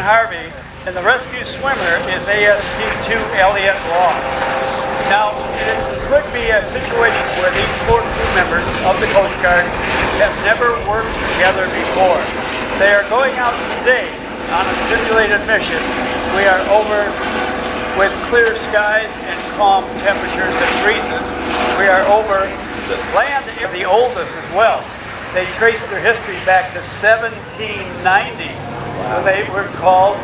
Harvey, and the rescue swimmer is ASP2 Elliot Ross. Now, it could be a situation where these 4 crew members of the Coast Guard have never worked together before. They are going out today on a simulated mission. We are over with clear skies and calm temperatures and breezes. We are over the land, the oldest as well. They trace their history back to 1790. Wow. They were called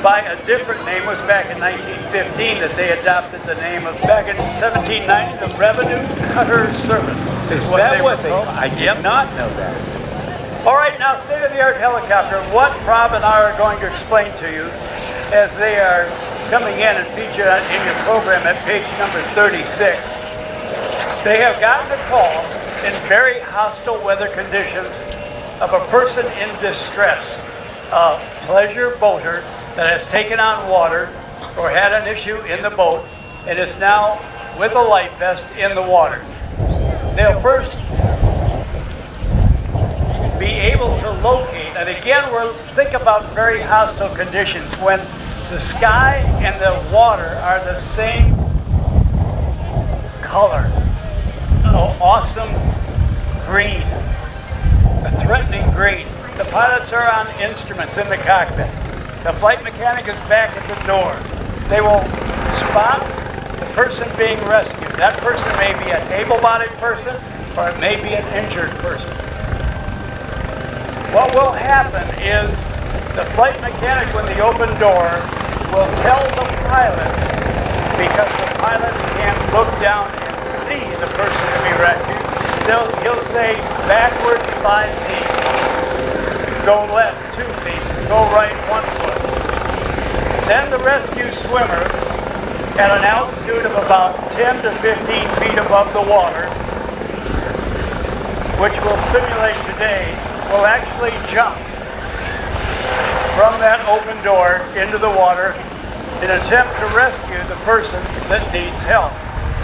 by a different name. It was back in 1915 that they adopted the name of, back in 1790, the Revenue Cutter Service. Is that what they called? I did not know that. All right, now state-of-the-art helicopter. What Rob and I are going to explain to you as they are coming in and featured in your program at page number 36. They have gotten a call in very hostile weather conditions of a person in distress, a pleasure boater that has taken on water or had an issue in the boat and is now with a life vest in the water. They'll first be able to locate, and again, think about very hostile conditions when the sky and the water are the same color. Oh, awesome green, a threatening green. The pilots are on instruments in the cockpit. The flight mechanic is back at the door. They will spot the person being rescued. That person may be an able-bodied person, or it may be an injured person. What will happen is the flight mechanic, when the open door, will tell the pilot, because the pilot can't look down and see the person to be rescued, he'll say backwards 5 feet, go left 2 feet, go right 1 foot. Then the rescue swimmer, at an altitude of about 10 to 15 feet above the water, which we'll simulate today, will actually jump from that open door into the water in an attempt to rescue the person that needs help.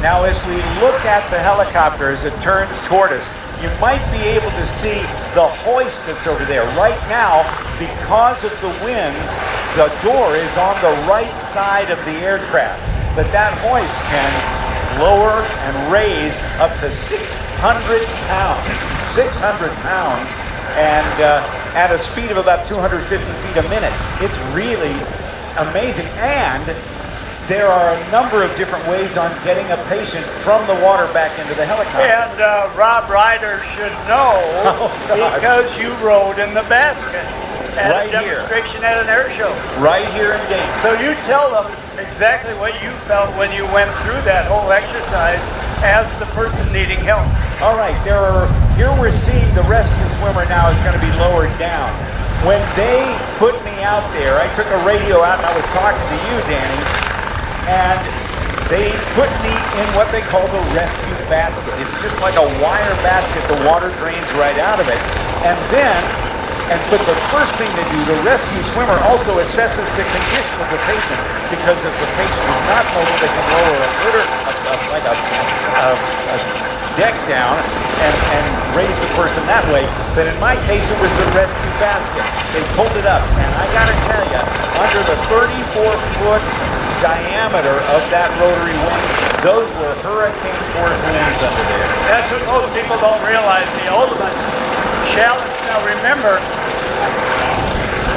Now, as we look at the helicopter as it turns toward us, you might be able to see the hoist that's over there. Right now, because of the winds, the door is on the right side of the aircraft. But that hoist can lower and raise up to 600 pounds. 600 pounds. And at a speed of about 250 feet a minute. It's really amazing. And there are a number of different ways on getting a patient from the water back into the helicopter. And Rob Ryder should know, because you rode in the basket at right a demonstration here. At an air show. Right here in Dayton. So you tell them exactly what you felt when you went through that whole exercise as the person needing help. All right, here we're seeing the rescue swimmer now is going to be lowered down. When they put me out there, I took a radio out and I was talking to you, Danny, and they put me in what they call the rescue basket. It's just like a wire basket. The water drains right out of it. But the first thing they do, the rescue swimmer also assesses the condition of the patient, because if the patient is not mobile, they can lower a deck down and raise the person that way. But in my case, it was the rescue basket. They pulled it up, and I gotta tell you, under the 34-foot diameter of that rotary wing, those were hurricane force winds under there. That's what most people don't realize, the ultimate challenge. Now remember,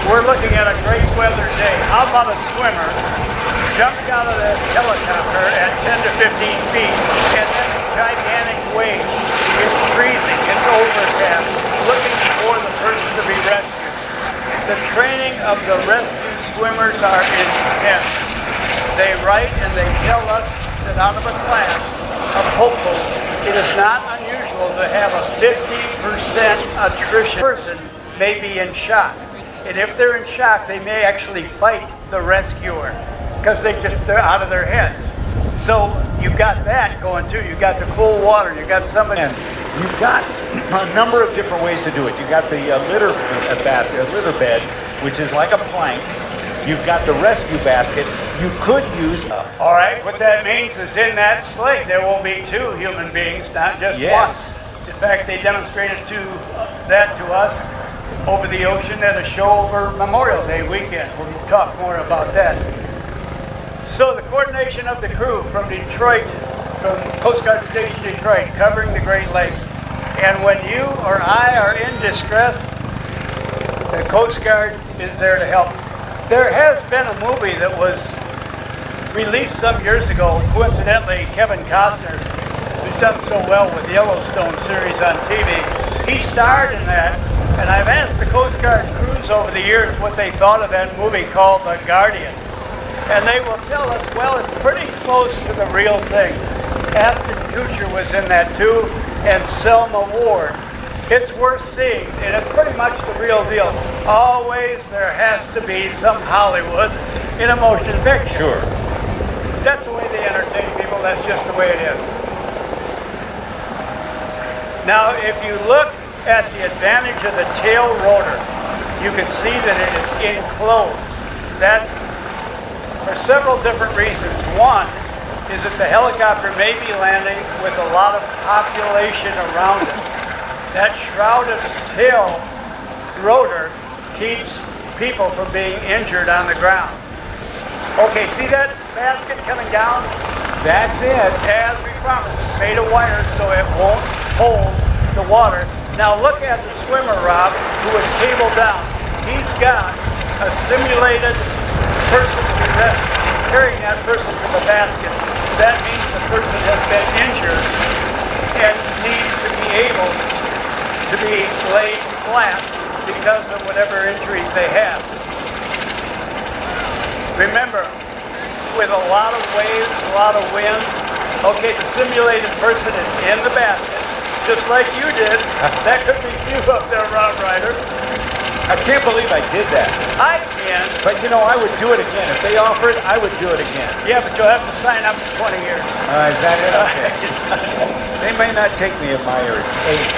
we're looking at a great weather day. How about a swimmer jumping out of the helicopter at 10 to 15 feet, and then a gigantic wave? It's freezing, it's overcast, looking for the person to be rescued. The training of the rescue swimmers are intense. They write and they tell us that out of a class of hopefuls, it is not unusual to have a 50% attrition. The person may be in shock. And if they're in shock, they may actually fight the rescuer because they're out of their heads. So you've got that going too. You've got the cool water. You've got somebody. And you've got a number of different ways to do it. You've got the litter bed, which is like a plank. You've got the rescue basket. You could use. All right. What that means is in that sleigh there will be 2 human beings, not just one. In fact, they demonstrated that to us over the ocean at a show over Memorial Day weekend. We'll talk more about that. So the coordination of the crew from Detroit, from Coast Guard Station Detroit, covering the Great Lakes. And when you or I are in distress, the Coast Guard is there to help. There has been a movie that was released some years ago. Coincidentally, Kevin Costner, who's done so well with the Yellowstone series on TV, he starred in that. And I've asked the Coast Guard crews over the years what they thought of that movie called The Guardian. And they will tell us, well, it's pretty close to the real thing. Ashton Kutcher was in that too, and Selma Ward. It's worth seeing, and it's pretty much the real deal. Always there has to be some Hollywood in a motion picture. Sure. That's the way they entertain people. That's just the way it is. Now, if you look at the advantage of the tail rotor, you can see that it is enclosed. That's for several different reasons. One is that the helicopter may be landing with a lot of population around it. That shrouded tail rotor keeps people from being injured on the ground. Okay, see that basket coming down? That's it. As we promised, it's made of wire so it won't hold the water. Now look at the swimmer, Rob, who is cabled down. He's got a simulated person to be rescued. He's carrying that person to the basket. That means the person has been injured and needs to be able to be laid flat because of whatever injuries they have. Remember, with a lot of waves, a lot of wind, okay, the simulated person is in the basket, just like you did. That could be you up there, Rob Ryder. I can't believe I did that. I can. But you know, I would do it again. If they offered, I would do it again. Yeah, but you'll have to sign up for 20 years. Is that it? Okay. They may not take me at my age.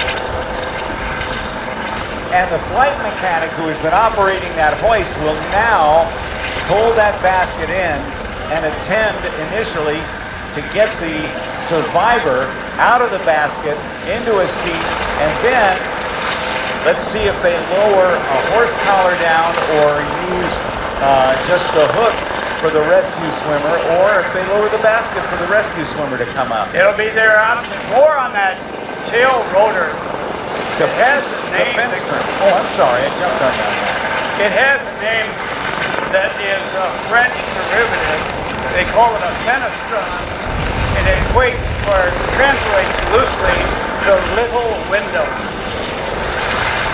And the flight mechanic who has been operating that hoist will now pull that basket in and attend initially to get the survivor out of the basket into a seat, and then let's see if they lower a horse collar down or use just the hook for the rescue swimmer, or if they lower the basket for the rescue swimmer to come up. It'll be their option. More on that tail rotor. It has a name. Defense term. Oh, I'm sorry, I jumped on that. It has a name that is a French derivative. They call it a fenestron, and it equates or translates loosely to little window.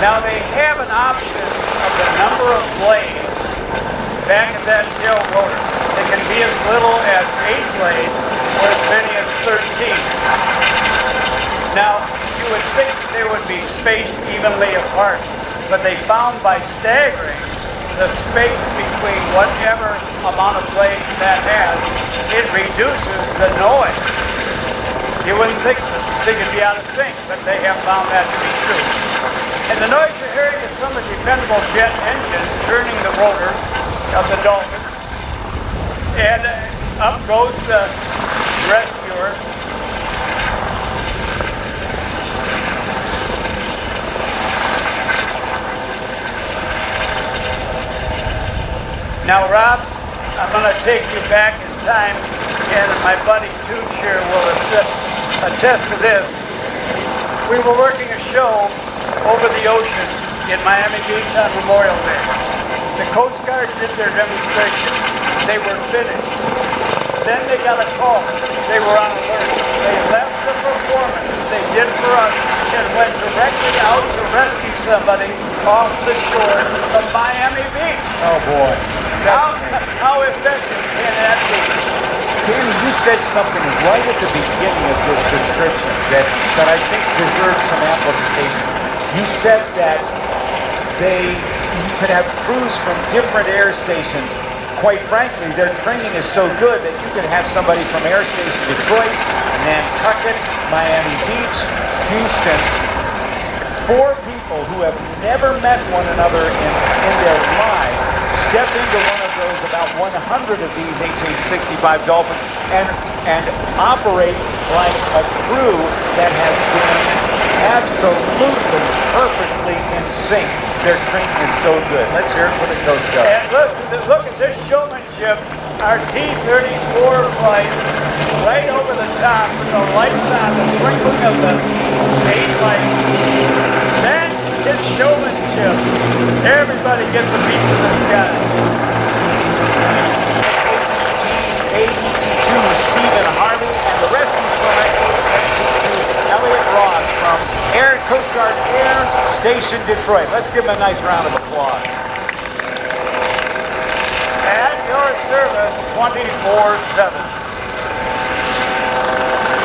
Now they have an option of the number of blades back at that tail rotor. It can be as little as 8 blades or as many as 13. Now, you would think they would be spaced evenly apart, but they found by staggering the space between whatever amount of blades that has, it reduces the noise. You wouldn't think so. Think it'd be out of sync, but they have found that to be true. And the noise you're hearing is from a dependable jet engine turning the rotor of the Dolphin. And up goes the rescuer. Now, Rob, I'm going to take you back in time, and my buddy Tooch here will attest to this. We were working a show over the ocean in Miami Beach on Memorial Day. The Coast Guard did their demonstration. They were finished. Then they got a call. They were on alert. They left the performance they did for us and went directly out to rescue somebody off the shores of Miami Beach. Oh boy. How effective can that be? Danny, you said something right at the beginning of this description that I think deserves some amplification. You said that you could have crews from different air stations. Quite frankly, their training is so good that you could have somebody from Air Station Detroit, Nantucket, Miami Beach, Houston. 4 people who have never met one another in their lives step into one of those, about 100 of these HH-65 Dolphins, and operate like a crew that has been absolutely perfectly in sync. their training is so good. Let's hear it for the Coast Guard. And listen, look at this showmanship. Our T-34 flight right over the top with the lights on, the twinkling of the 8 lights. That is showmanship. Everybody gets a piece of the sky. AET2 Stephen Harvey and the rescue swimmer AST2 Elliot Ross from Coast Guard Air Station Detroit. Let's give them a nice round of applause. At your service 24/7.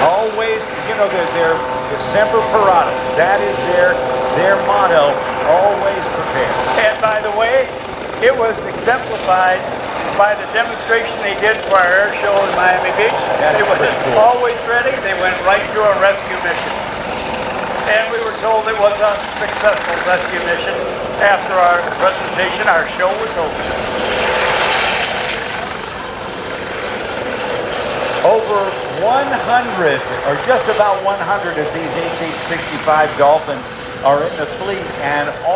Always, you know, they're Semper Paratus. That is their motto. Always prepared. And by the way, it was exemplified by the demonstration they did for our air show in Miami Beach. That's They were pretty cool. always ready. They went right to a rescue mission. And we were told it was a successful rescue mission. After our presentation, our show was over. Over 100, or just about 100 of these HH-65 Dolphins are in the fleet, and all